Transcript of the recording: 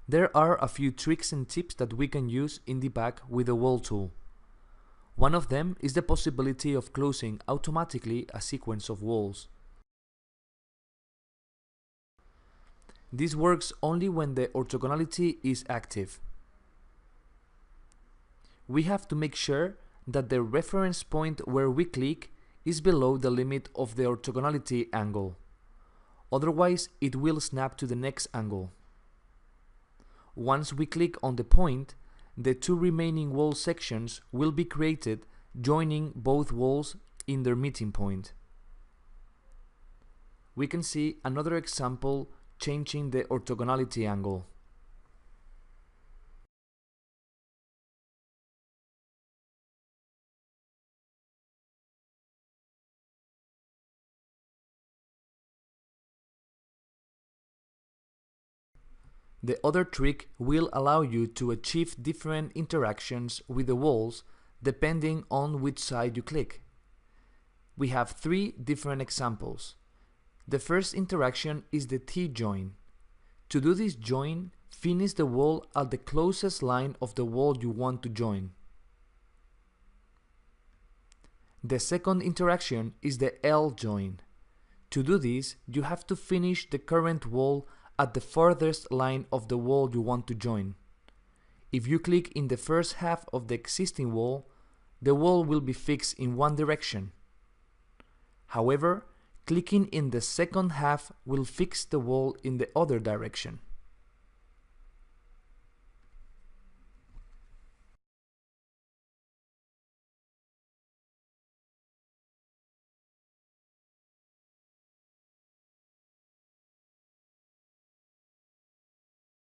There are a few tricks and tips that we can use in Dibac with the wall tool. One of them is the possibility of closing automatically a sequence of walls. This works only when the orthogonality is active. We have to make sure that the reference point where we click is below the limit of the orthogonality angle. Otherwise, it will snap to the next angle. Once we click on the point, the two remaining wall sections will be created, joining both walls in their meeting point. We can see another example changing the orthogonality angle. The other trick will allow you to achieve different interactions with the walls depending on which side you click. We have three different examples. The first interaction is the T-join. To do this join, finish the wall at the closest line of the wall you want to join. The second interaction is the L-join. To do this, you have to finish the current wall at the farthest line of the wall you want to join. If you click in the first half of the existing wall, the wall will be fixed in one direction. However, clicking in the second half will fix the wall in the other direction.